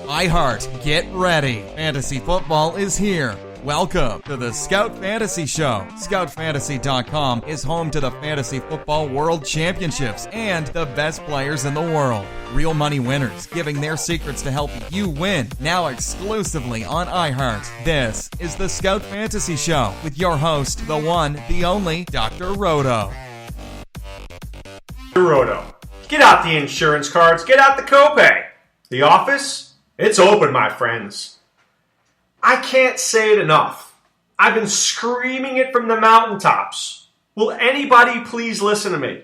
iHeart, get ready. Fantasy football is here. Welcome to the Scout Fantasy Show. ScoutFantasy.com is home to the Fantasy Football World Championships and the best players in the world. Real money winners giving their secrets to help you win. Now exclusively on iHeart. This is the Scout Fantasy Show with your host, the one, the only, Dr. Roto. Roto. Get out the insurance cards. Get out the copay. The office? It's open, my friends. I can't say it enough. I've been screaming it from the mountaintops. Will anybody please listen to me?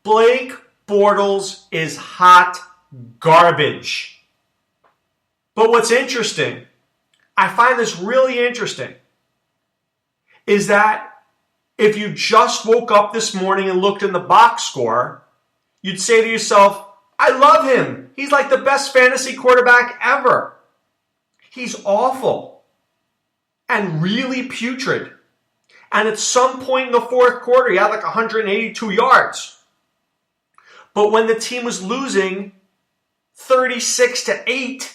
Blake Bortles is hot garbage. But what's interesting, I find this really interesting, is that if you just woke up this morning and looked in the box score, you'd say to yourself, I love him. He's like the best fantasy quarterback ever. He's awful and really putrid. And at some point in the fourth quarter, he had like 182 yards. But when the team was losing 36-8,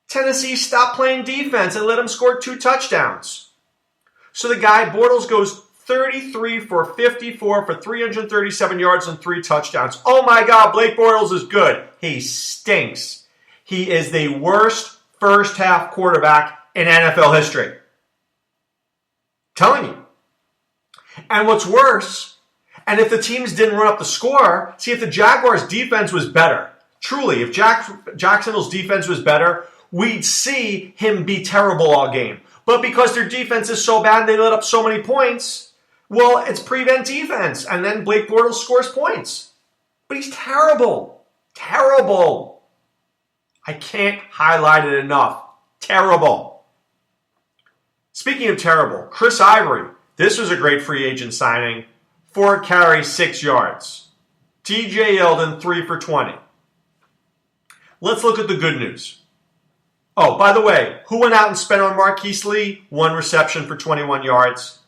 Tennessee stopped playing defense and let him score 2 touchdowns. So the guy, Bortles, goes 33 for 54 for 337 yards and 3 touchdowns. Oh my God, Blake Bortles is good. He stinks. He is the worst first half quarterback in NFL history. Telling you. And what's worse, and if the teams didn't run up the score, see if the Jaguars' defense was better. Truly, if Jacksonville's defense was better, we'd see him be terrible all game. But because their defense is so bad, they let up so many points, well, it's prevent defense. And then Blake Bortles scores points. But he's terrible. Terrible. I can't highlight it enough. Terrible. Speaking of terrible, Chris Ivory. This was a great free agent signing. 4 carries, 6 yards. TJ Yeldon, 3 for 20. Let's look at the good news. Oh, by the way, who went out and spent on Marquise Lee? 1 reception for 21 yards.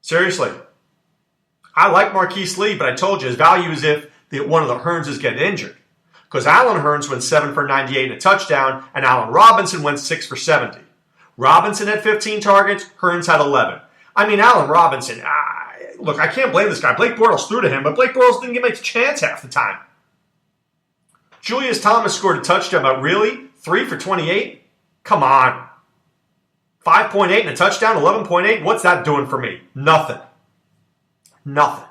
Seriously. I like Marquise Lee, but I told you his value is if one of the Hearns is getting injured. Because Allen Hearns went 7 for 98 and a touchdown, and Allen Robinson went 6 for 70. Robinson had 15 targets, Hearns had 11. I mean, Allen Robinson, look, I can't blame this guy. Blake Bortles threw to him, but Blake Bortles didn't give him a chance half the time. Julius Thomas scored a touchdown, but really? 3 for 28? Come on. 5.8 and a touchdown, 11.8? What's that doing for me? Nothing. Nothing.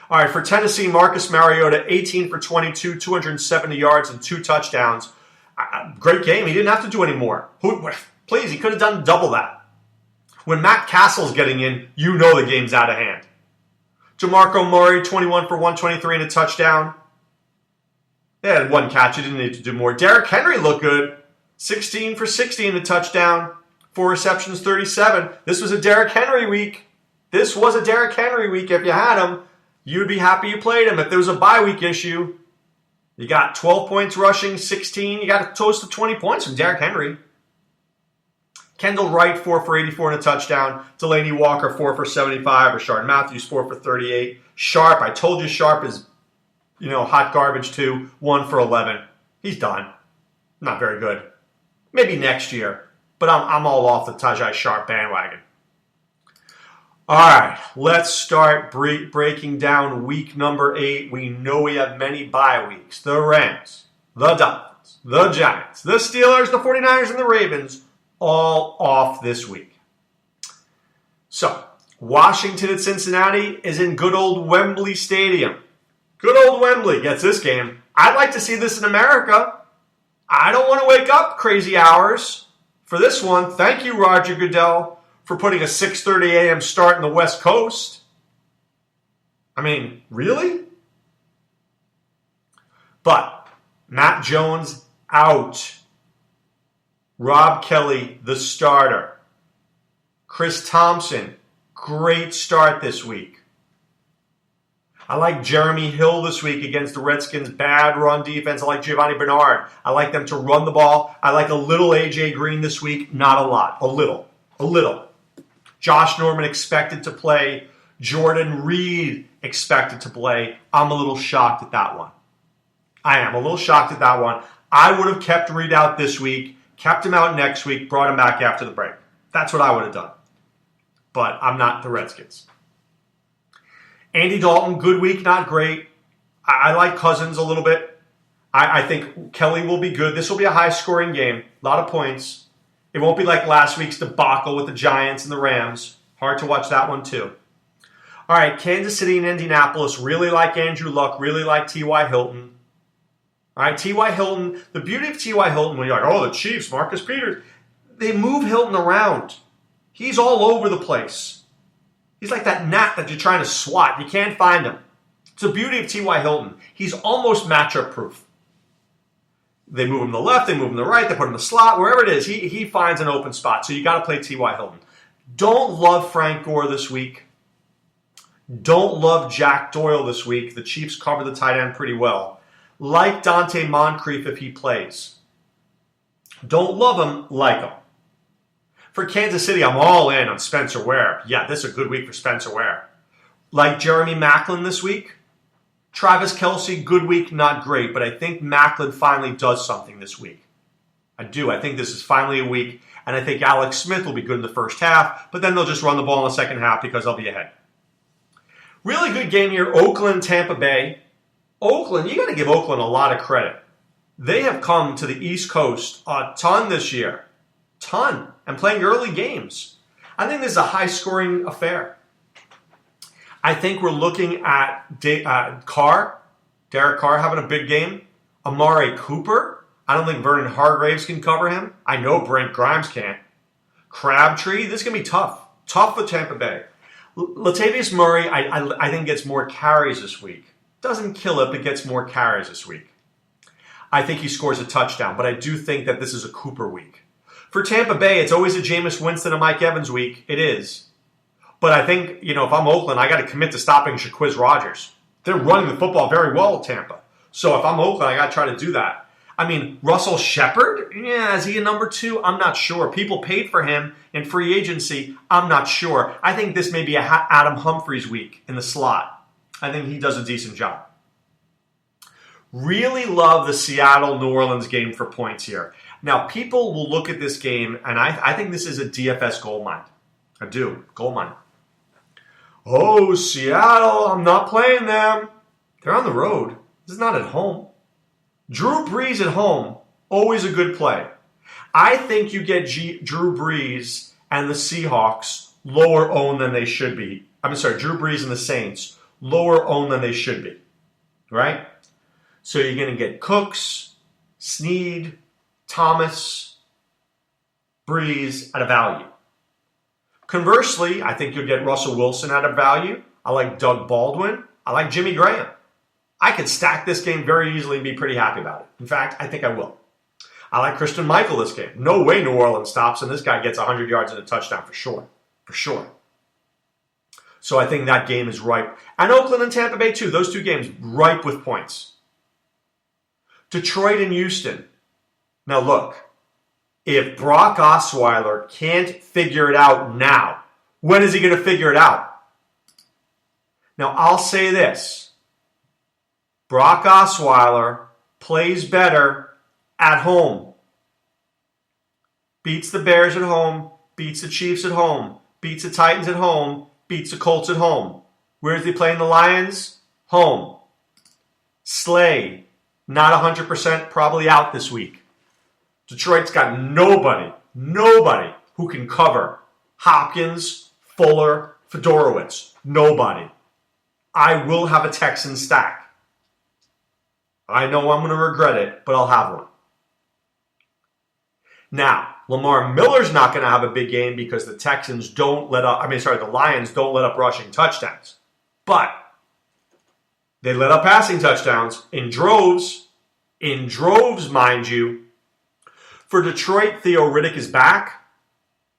All right, for Tennessee, Marcus Mariota, 18 for 22, 270 yards and 2 touchdowns. Great game. He didn't have to do any more. Please, he could have done double that. When Matt Castle's getting in, you know the game's out of hand. DeMarco Murray, 21 for 123 and a touchdown. They had 1 catch. He didn't need to do more. Derrick Henry looked good. 16 for 60 and a touchdown. 4 receptions, 37. This was a Derrick Henry week. This was a Derrick Henry week. If you had him, you'd be happy you played him. If there was a bye week issue, you got 12 points rushing, 16. You got a toast of 20 points from Derrick Henry. Kendall Wright, 4 for 84 and a touchdown. Delaney Walker, 4 for 75. Rashard Matthews, 4 for 38. Sharp, I told you Sharp is, hot garbage too. 1 for 11. He's done. Not very good. Maybe next year. But I'm all off the Tajai Sharp bandwagon. All right, let's start breaking down week number 8. We know we have many bye weeks. The Rams, the Dolphins, the Giants, the Steelers, the 49ers, and the Ravens all off this week. So, Washington at Cincinnati is in good old Wembley Stadium. Good old Wembley gets this game. I'd like to see this in America. I don't want to wake up crazy hours for this one. Thank you, Roger Goodell, for putting a 6:30 a.m. start in the West Coast. I mean, really? But Matt Jones out. Rob Kelly, the starter. Chris Thompson, great start this week. I like Jeremy Hill this week against the Redskins' bad run defense. I like Giovanni Bernard. I like them to run the ball. I like a little A.J. Green this week. Not a lot. A little. Josh Norman expected to play Jordan Reed expected to play. I'm a little shocked at that one. I am a little shocked at that one. I would have kept Reed out this week, kept him out next week, brought him back after the break. That's what I would have done. But I'm not the Redskins. Andy Dalton, good week, not great. I like Cousins a little bit. I think Kelly will be good. This will be a high-scoring game. A lot of points. It won't be like last week's debacle with the Giants and the Rams. Hard to watch that one, too. All right, Kansas City and Indianapolis. Really like Andrew Luck. Really like T.Y. Hilton. All right, T.Y. Hilton. The beauty of T.Y. Hilton, when you're like, oh, the Chiefs, Marcus Peters, they move Hilton around. He's all over the place. He's like that gnat that you're trying to swat. You can't find him. It's the beauty of T.Y. Hilton. He's almost matchup-proof. They move him to the left, they move him to the right, they put him in the slot, wherever it is, he finds an open spot. So you got to play T.Y. Hilton. Don't love Frank Gore this week. Don't love Jack Doyle this week. The Chiefs cover the tight end pretty well. Like Dante Moncrief if he plays. Don't love him, like him. For Kansas City, I'm all in on Spencer Ware. Yeah, this is a good week for Spencer Ware. Like Jeremy Maclin this week. Travis Kelce, good week, not great, but I think Maclin finally does something this week. I do. I think this is finally a week, and I think Alex Smith will be good in the first half, but then they'll just run the ball in the second half because they'll be ahead. Really good game here, Oakland, Tampa Bay. Oakland, you got to give Oakland a lot of credit. They have come to the East Coast a ton this year. Ton. And playing early games. I think this is a high-scoring affair. I think we're looking at Derek Carr having a big game. Amari Cooper. I don't think Vernon Hargraves can cover him. I know Brent Grimes can't. Crabtree. This is going to be tough. Tough with Tampa Bay. Latavius Murray, I think, gets more carries this week. Doesn't kill it, but gets more carries this week. I think he scores a touchdown, but I do think that this is a Cooper week. For Tampa Bay, it's always a Jameis Winston and Mike Evans week. It is. But I think, if I'm Oakland, I got to commit to stopping Shaquiz Rogers. They're running the football very well at Tampa. So if I'm Oakland, I got to try to do that. I mean, Russell Shepard? Yeah, is he a number 2? I'm not sure. People paid for him in free agency. I'm not sure. I think this may be a Adam Humphries week in the slot. I think he does a decent job. Really love the Seattle-New Orleans game for points here. Now, people will look at this game, and I think this is a DFS gold mine. I do. Gold mine. Oh, Seattle, I'm not playing them. They're on the road. This is not at home. Drew Brees at home, always a good play. I think you get Drew Brees and the Seahawks lower owned than they should be. Drew Brees and the Saints lower owned than they should be. Right? So you're going to get Cooks, Snead, Thomas, Brees at a value. Conversely, I think you'll get Russell Wilson at a value. I like Doug Baldwin. I like Jimmy Graham. I could stack this game very easily and be pretty happy about it. In fact, I think I will. I like Christian Michael this game. No way New Orleans stops, and this guy gets 100 yards and a touchdown for sure. For sure. So I think that game is ripe. And Oakland and Tampa Bay, too. Those two games ripe with points. Detroit and Houston. Now, look. If Brock Osweiler can't figure it out now, when is he going to figure it out? Now, I'll say this. Brock Osweiler plays better at home. Beats the Bears at home, beats the Chiefs at home, beats the Titans at home, beats the Colts at home. Where is he playing the Lions? Home. Slay, not 100%, probably out this week. Detroit's got nobody who can cover Hopkins, Fuller, Fedorowicz. Nobody. I will have a Texan stack. I know I'm going to regret it, but I'll have one. Now, Lamar Miller's not going to have a big game because the the Lions don't let up rushing touchdowns. But they let up passing touchdowns in droves. In droves, mind you. For Detroit, Theo Riddick is back.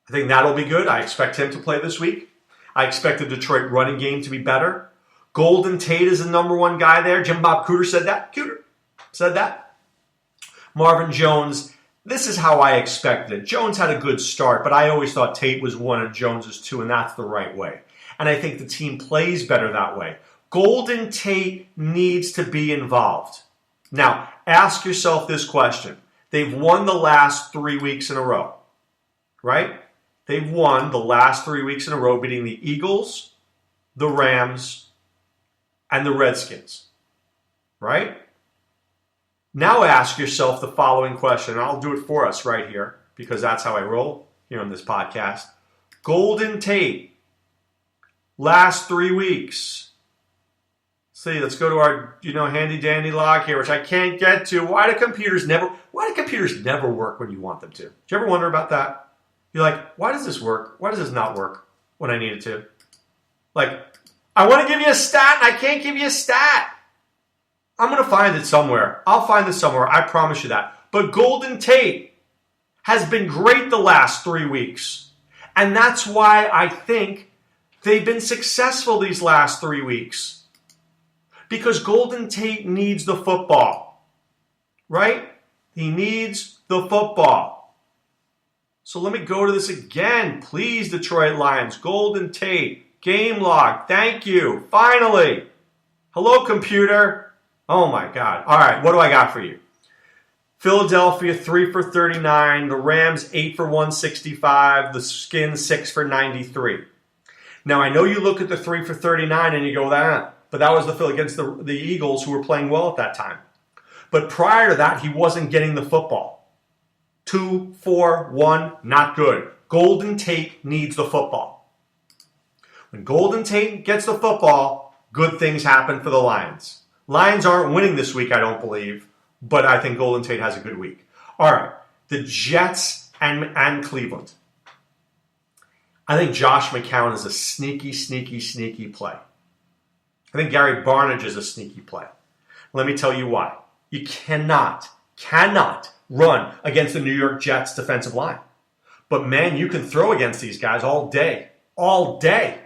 I think that'll be good. I expect him to play this week. I expect the Detroit running game to be better. Golden Tate is the number 1 guy there. Jim Bob Cooter said that. Marvin Jones, this is how I expected it. Jones had a good start, but I always thought Tate was 1 and Jones was 2, and that's the right way. And I think the team plays better that way. Golden Tate needs to be involved. Now, ask yourself this question. They've won the last 3 weeks in a row, right? They've won the last 3 weeks in a row, beating the Eagles, the Rams, and the Redskins, right? Now ask yourself the following question, and I'll do it for us right here, because that's how I roll here on this podcast. Golden Tate, last 3 weeks. Let's go to our handy dandy log here, which I can't get to. Why do computers never work when you want them to? Do you ever wonder about that? You're like, why does this work? Why does this not work when I need it to? Like, I want to give you a stat and I can't give you a stat. I'm going to find it somewhere. I'll find it somewhere. I promise you that. But Golden Tate has been great the last 3 weeks. And that's why I think they've been successful these last 3 weeks. Because Golden Tate needs the football. Right? He needs the football. So let me go to this again. Please, Detroit Lions. Golden Tate. Game log. Thank you. Finally. Hello, computer. Oh, my God. All right. What do I got for you? Philadelphia, 3 for 39. The Rams, 8 for 165. The Skins, 6 for 93. Now, I know you look at the 3 for 39 and you go, but that was the Phil against the Eagles who were playing well at that time. But prior to that, he wasn't getting the football. 2, 4, 1, not good. Golden Tate needs the football. When Golden Tate gets the football, good things happen for the Lions. Lions aren't winning this week, I don't believe, but I think Golden Tate has a good week. All right, the Jets and Cleveland. I think Josh McCown is a sneaky play. I think Gary Barnidge is a sneaky play. Let me tell you why. You cannot run against the New York Jets defensive line. But man, you can throw against these guys all day. All day.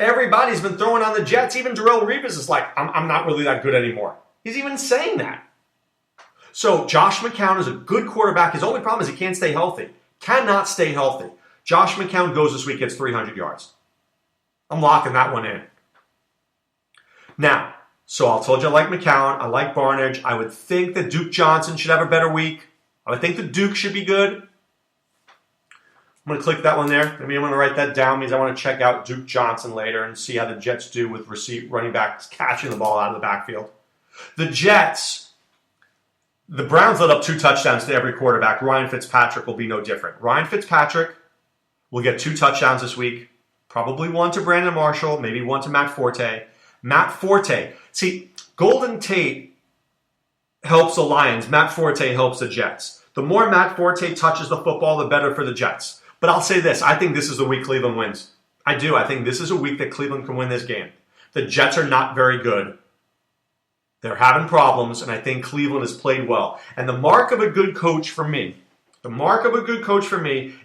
Everybody's been throwing on the Jets. Even Darrelle Revis is like, I'm not really that good anymore. He's even saying that. So Josh McCown is a good quarterback. His only problem is he can't stay healthy. Cannot stay healthy. Josh McCown goes this week, gets 300 yards. I'm locking that one in. Now, so I told you I like McCown. I like Barnidge. I would think that Duke Johnson should have a better week. I would think that Duke should be good. I'm going to click that one there. Maybe I'm going to write that down. Means I want to check out Duke Johnson later and see how the Jets do with running backs catching the ball out of the backfield. The Jets, the Browns let up 2 touchdowns to every quarterback. Ryan Fitzpatrick will be no different. Ryan Fitzpatrick will get 2 touchdowns this week. Probably 1 to Brandon Marshall, maybe 1 to Matt Forte. Matt Forte. See, Golden Tate helps the Lions. Matt Forte helps the Jets. The more Matt Forte touches the football, the better for the Jets. But I'll say this. I think this is the week Cleveland wins. I do. I think this is a week that Cleveland can win this game. The Jets are not very good. They're having problems, and I think Cleveland has played well. And the mark of a good coach for me,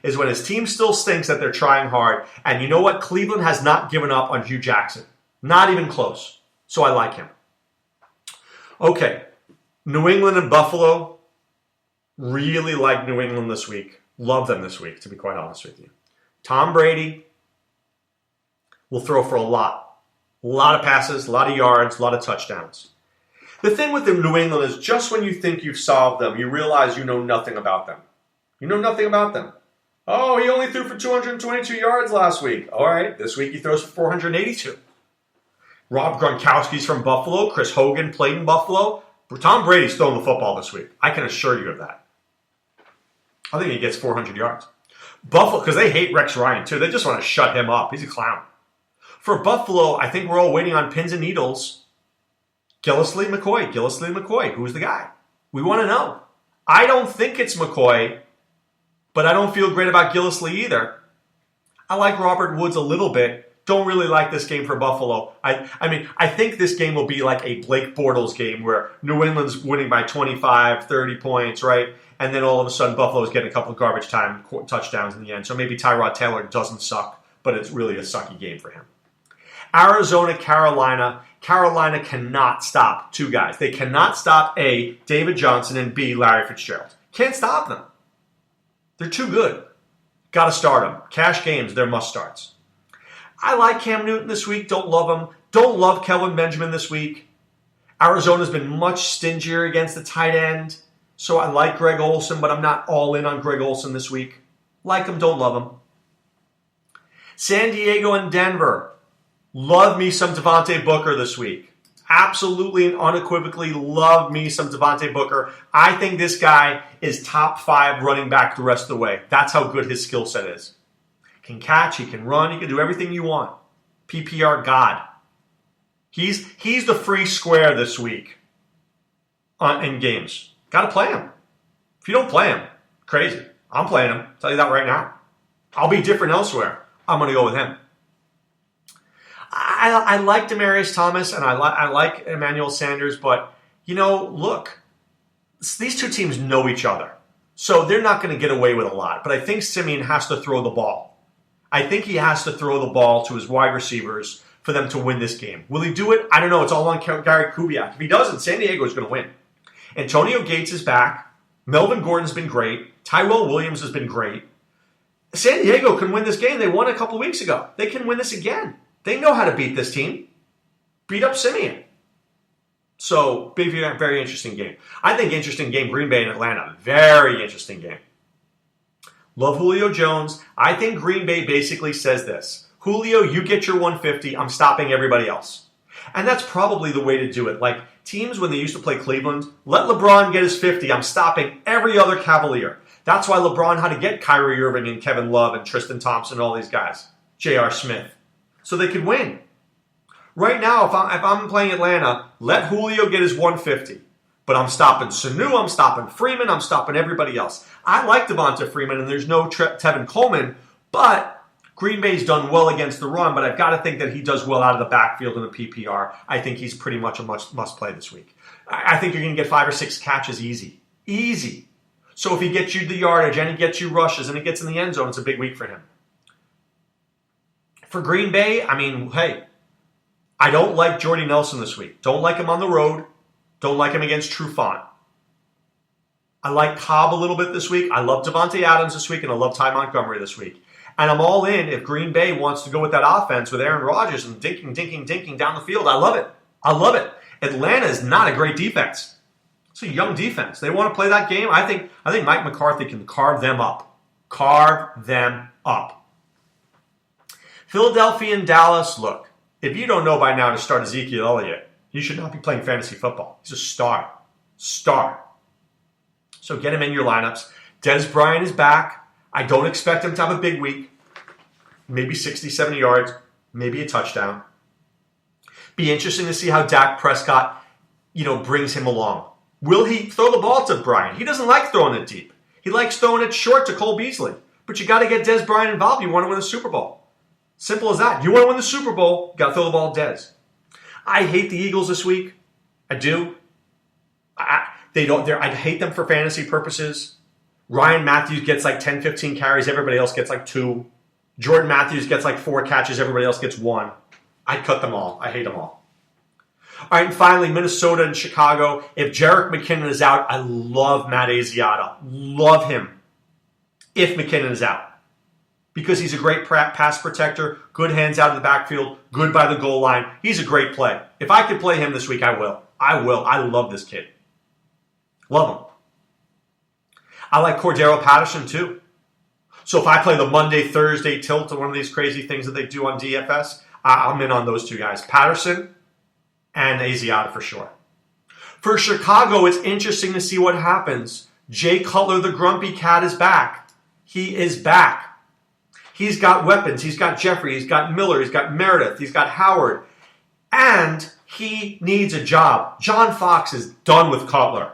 is when his team still stinks that they're trying hard. And you know what? Cleveland has not given up on Hugh Jackson. Not even close. So I like him. Okay. New England and Buffalo. Really like New England this week. Love them this week, to be quite honest with you. Tom Brady will throw for a lot. A lot of passes, a lot of yards, a lot of touchdowns. The thing with the New England is just when you think you've solved them, you realize you know nothing about them. You know nothing about them. Oh, he only threw for 222 yards last week. All right, this week he throws for 482. Rob Gronkowski's from Buffalo. Chris Hogan played in Buffalo. Tom Brady's throwing the football this week. I can assure you of that. I think he gets 400 yards. Buffalo, because they hate Rex Ryan too. They just want to shut him up. He's a clown. For Buffalo, I think we're all waiting on pins and needles. Gillislee McCoy. Who's the guy? We want to know. I don't think it's McCoy, but I don't feel great about Gillislee either. I like Robert Woods a little bit. Don't really like this game for Buffalo. I think this game will be like a Blake Bortles game where New England's winning by 25, 30 points, right? And then all of a sudden Buffalo's getting a couple of garbage time touchdowns in the end. So maybe Tyrod Taylor doesn't suck, but it's really a sucky game for him. Arizona, Carolina. Carolina cannot stop 2 guys. They cannot stop A, David Johnson, and B, Larry Fitzgerald. Can't stop them. They're too good. Got to start them. Cash games, they're must-starts. I like Cam Newton this week. Don't love him. Don't love Kelvin Benjamin this week. Arizona's been much stingier against the tight end. So I like Greg Olsen, but I'm not all in on Greg Olsen this week. Like him, don't love him. San Diego and Denver. Love me some Devontae Booker this week. Absolutely and unequivocally love me some Devontae Booker. I think this guy is top 5 running back the rest of the way. That's how good his skill set is. He can catch, he can run, he can do everything you want. PPR God. He's the free square this week in games. Got to play him. If you don't play him, crazy. I'm playing him. I'll tell you that right now. I'll be different elsewhere. I'm going to go with him. I like Demaryius Thomas and I like Emmanuel Sanders, but, look, these two teams know each other. So they're not going to get away with a lot. But I think Simeon has to throw the ball. I think he has to throw the ball to his wide receivers for them to win this game. Will he do it? I don't know. It's all on Gary Kubiak. If he doesn't, San Diego is going to win. Antonio Gates is back. Melvin Gordon's been great. Tyrell Williams has been great. San Diego can win this game. They won a couple weeks ago. They can win this again. They know how to beat this team. Beat up Simeon. So, very interesting game. I think interesting game, Green Bay and Atlanta. Very interesting game. Love Julio Jones. I think Green Bay basically says this. Julio, you get your 150. I'm stopping everybody else. And that's probably the way to do it. Like teams when they used to play Cleveland, let LeBron get his 50. I'm stopping every other Cavalier. That's why LeBron had to get Kyrie Irving and Kevin Love and Tristan Thompson and all these guys. J.R. Smith. So they could win. Right now, if I'm playing Atlanta, let Julio get his 150. But I'm stopping Sanu, I'm stopping Freeman, I'm stopping everybody else. I like Devonta Freeman, and there's no Tevin Coleman, but Green Bay's done well against the run, but I've got to think that he does well out of the backfield in a PPR. I think he's pretty much a must-play this week. I think you're going to get 5 or 6 catches easy. Easy. So if he gets you the yardage and he gets you rushes and he gets in the end zone, it's a big week for him. For Green Bay, hey, I don't like Jordy Nelson this week. Don't like him on the road. Don't like him against Trufant. I like Cobb a little bit this week. I love Devontae Adams this week, and I love Ty Montgomery this week. And I'm all in if Green Bay wants to go with that offense with Aaron Rodgers and dinking down the field. I love it. I love it. Atlanta is not a great defense. It's a young defense. They want to play that game. I think Mike McCarthy can carve them up. Carve them up. Philadelphia and Dallas, look, if you don't know by now to start Ezekiel Elliott, you should not be playing fantasy football. He's a star. Star. So get him in your lineups. Dez Bryant is back. I don't expect him to have a big week. Maybe 60, 70 yards. Maybe a touchdown. Be interesting to see how Dak Prescott, brings him along. Will he throw the ball to Bryant? He doesn't like throwing it deep. He likes throwing it short to Cole Beasley. But you got to get Dez Bryant involved. You want to win the Super Bowl. Simple as that. You want to win the Super Bowl, you got to throw the ball to Dez. I hate the Eagles this week. I do. I hate them for fantasy purposes. Ryan Matthews gets like 10, 15 carries. Everybody else gets like 2. Jordan Matthews gets like 4 catches. Everybody else gets 1. I'd cut them all. I hate them all. All right, and finally, Minnesota and Chicago. If Jerick McKinnon is out, I love Matt Asiata. Love him if McKinnon is out. Because he's a great pass protector, good hands out of the backfield, good by the goal line. He's a great play. If I could play him this week, I will. I will. I love this kid. Love him. I like Cordero Patterson too. So if I play the Monday, Thursday tilt or one of these crazy things that they do on DFS, I'm in on those 2 guys. Patterson and Asiata for sure. For Chicago, it's interesting to see what happens. Jay Cutler, the grumpy cat, is back. He is back. He's got weapons. He's got Jeffrey. He's got Miller. He's got Meredith. He's got Howard. And he needs a job. John Fox is done with Cutler.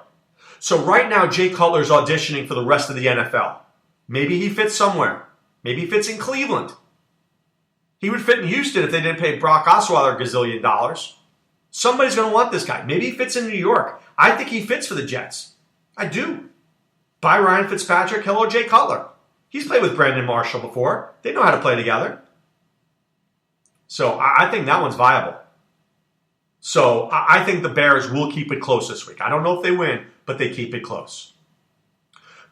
So right now, Jay Cutler's auditioning for the rest of the NFL. Maybe he fits somewhere. Maybe he fits in Cleveland. He would fit in Houston if they didn't pay Brock Osweiler $1 gazillion. Somebody's going to want this guy. Maybe he fits in New York. I think he fits for the Jets. I do. Buy Ryan Fitzpatrick. Hello, Jay Cutler. He's played with Brandon Marshall before. They know how to play together. So I think that one's viable. So I think the Bears will keep it close this week. I don't know if they win, but they keep it close.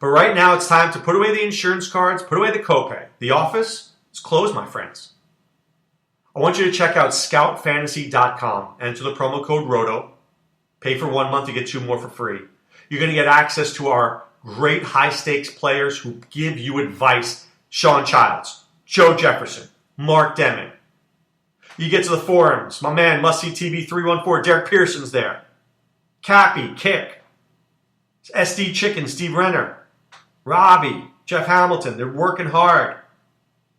But right now it's time to put away the insurance cards, put away the copay. The office is closed, my friends. I want you to check out scoutfantasy.com. Enter the promo code Roto. Pay for 1 month to get 2 more for free. You're going to get access to our great high-stakes players who give you advice. Sean Childs, Joe Jefferson, Mark Deming. You get to the forums. My man, Must-See TV 314, Derek Pearson's there. Cappy, Kick, SD Chicken, Steve Renner, Robbie, Jeff Hamilton. They're working hard.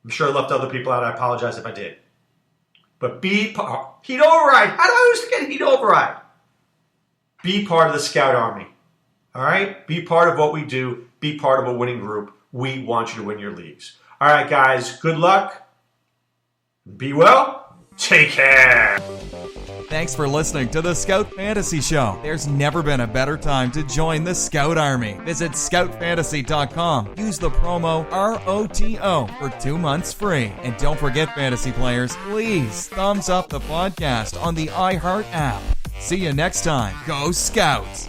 I'm sure I left other people out. I apologize if I did. But be part. Heat Override. How do I always forget Heat Override? Be part of the Scout Army. All right? Be part of what we do. Be part of a winning group. We want you to win your leagues. All right, guys. Good luck. Be well. Take care. Thanks for listening to the Scout Fantasy Show. There's never been a better time to join the Scout Army. Visit scoutfantasy.com. Use the promo ROTO for 2 months free. And don't forget, fantasy players, please thumbs up the podcast on the iHeart app. See you next time. Go Scouts!